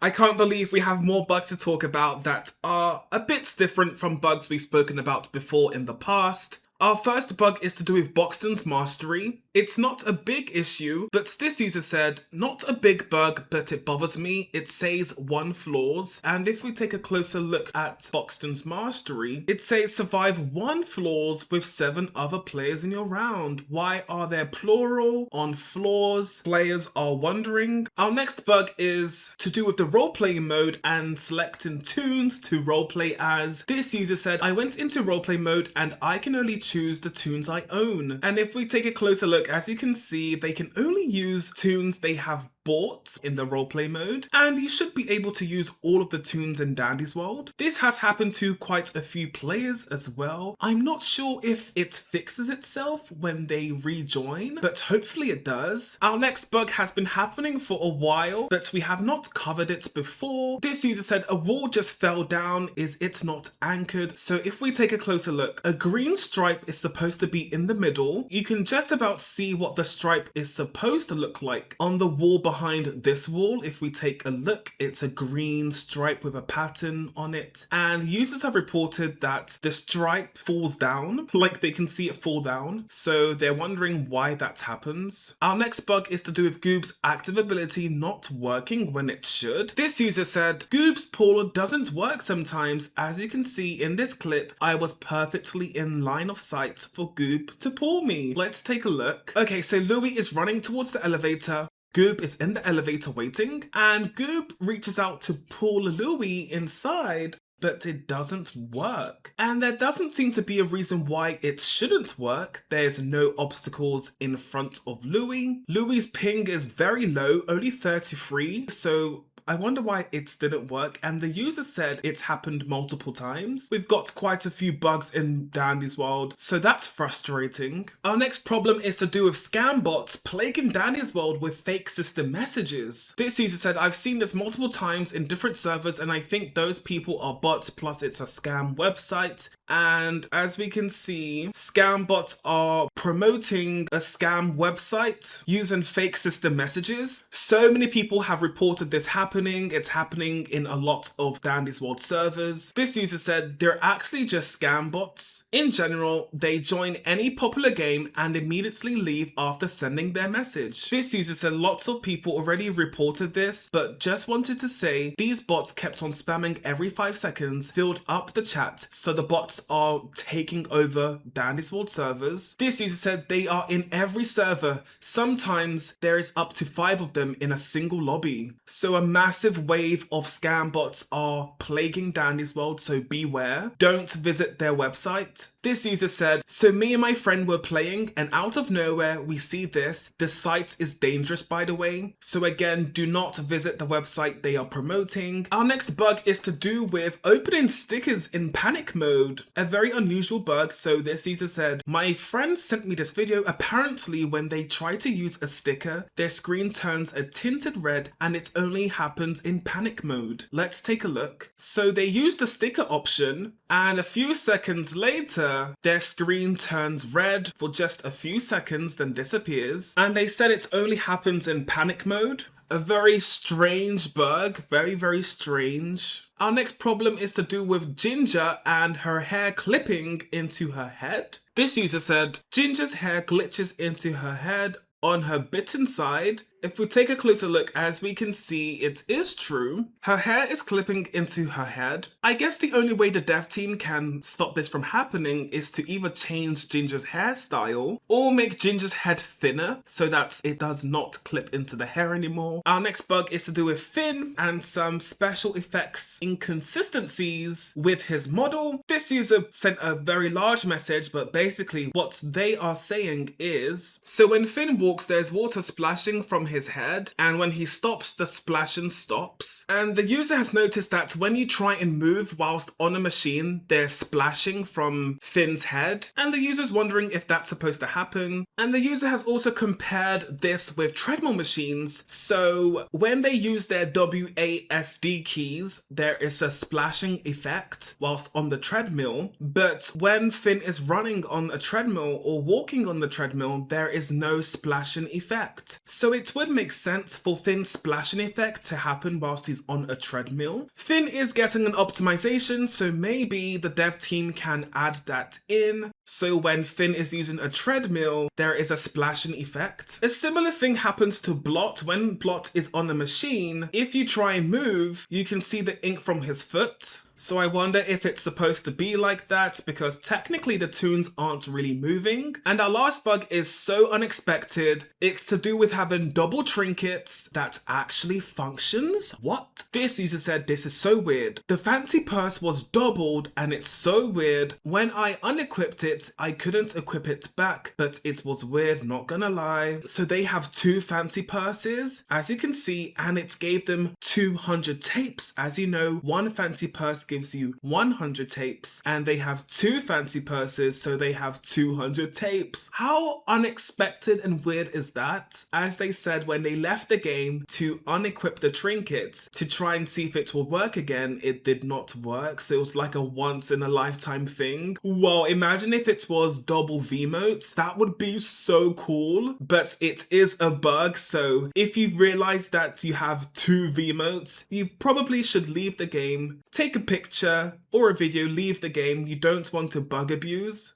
I can't believe we have more bugs to talk about that are a bit different from bugs we've spoken about before in the past. Our first bug is to do with Boxton's mastery. It's not a big issue, but this user said, not a big bug, but it bothers me. It says 1 flaws. And if we take a closer look at Boxton's mastery, it says survive 1 flaws with 7 other players in your round. Why are there plural on flaws? Players are wondering. Our next bug is to do with the roleplay mode and selecting tunes to roleplay as. This user said, I went into roleplay mode and I can only choose the tunes I own. And if we take a closer look, as you can see, they can only use tunes they have bought in the roleplay mode, and you should be able to use all of the tunes in Dandy's World. This has happened to quite a few players as well. I'm not sure if it fixes itself when they rejoin, but hopefully it does. Our next bug has been happening for a while, but we have not covered it before. This user said a wall just fell down. Is it not anchored? So if we take a closer look, a green stripe is supposed to be in the middle. You can just about see what the stripe is supposed to look like on the wall behind this wall. If we take a look, it's a green stripe with a pattern on it, and users have reported that the stripe falls down, like they can see it fall down, so they're wondering why that happens. Our next bug is to do with Goob's active ability not working when it should. This user said Goob's pull doesn't work sometimes. As you can see in this clip, I was perfectly in line of sight for Goob to pull me. Let's take a look. Okay, so Louis is running towards the elevator. Goob is in the elevator waiting, and Goob reaches out to pull Louis inside, but it doesn't work. And there doesn't seem to be a reason why it shouldn't work. There's no obstacles in front of Louis. Louis's ping is very low, only 33, so I wonder why it didn't work, and the user said it's happened multiple times. We've got quite a few bugs in Dandy's World, so that's frustrating. Our next problem is to do with scam bots plaguing Dandy's World with fake system messages. This user said, I've seen this multiple times in different servers and I think those people are bots, plus it's a scam website. And as we can see, scam bots are promoting a scam website using fake system messages. So many people have reported this happening. It's happening in a lot of Dandy's World servers. This user said they're actually just scam bots. In general, they join any popular game and immediately leave after sending their message. This user said lots of people already reported this, but just wanted to say these bots kept on spamming every 5 seconds, filled up the chat, so the bots are taking over Dandy's World servers. This user said they are in every server. Sometimes there is up to 5 of them in a single lobby. So a massive wave of scam bots are plaguing Dandy's World, so beware. Don't visit their website. This user said, so me and my friend were playing and out of nowhere we see this. The site is dangerous, by the way. So again, do not visit the website they are promoting. Our next bug is to do with opening stickers in panic mode. A very unusual bug. So this user said, my friend sent me this video. Apparently when they try to use a sticker, their screen turns a tinted red and it only happens in panic mode. Let's take a look. So they use the sticker option and a few seconds later, their screen turns red for just a few seconds, then disappears. And they said it only happens in panic mode. A very strange bug, very strange. Our next problem is to do with Ginger and her hair clipping into her head. This user said, Ginger's hair glitches into her head on her bitten side. If we take a closer look, as we can see, it is true. Her hair is clipping into her head. I guess the only way the dev team can stop this from happening is to either change Ginger's hairstyle or make Ginger's head thinner so that it does not clip into the hair anymore. Our next bug is to do with Finn and some special effects inconsistencies with his model. This user sent a very large message, but basically what they are saying is, so when Finn walks, there's water splashing from his head, and when he stops, the splashing stops. And the user has noticed that when you try and move whilst on a machine, there's splashing from Finn's head, and the user's wondering if that's supposed to happen. And the user has also compared this with treadmill machines. So when they use their WASD keys, there is a splashing effect whilst on the treadmill, but when Finn is running on a treadmill or walking on the treadmill, there is no splashing effect. So it would make sense for Finn's splashing effect to happen whilst he's on a treadmill. Finn is getting an optimization, so maybe the dev team can add that in. So when Finn is using a treadmill, there is a splashing effect. A similar thing happens to Blot. When Blot is on a machine, if you try and move, you can see the ink from his foot. So I wonder if it's supposed to be like that, because technically the toons aren't really moving. And our last bug is so unexpected. It's to do with having double trinkets that actually functions. What? This user said, this is so weird. The fancy purse was doubled and it's so weird. When I unequipped it, I couldn't equip it back, but it was weird, not gonna lie. So they have two fancy purses, as you can see, and it gave them 200 tapes. As you know, one fancy purse gives you 100 tapes, and they have two fancy purses, so they have 200 tapes. How unexpected and weird is that? As they said when they left the game to unequip the trinket to try and see if it will work again, it did not work, so it was like a once in a lifetime thing. Well, imagine if it was double V-motes. That would be so cool, but it is a bug, so if you've realized that you have two V-motes, you probably should leave the game, take a picture or a video, leave the game. You don't want to bug abuse.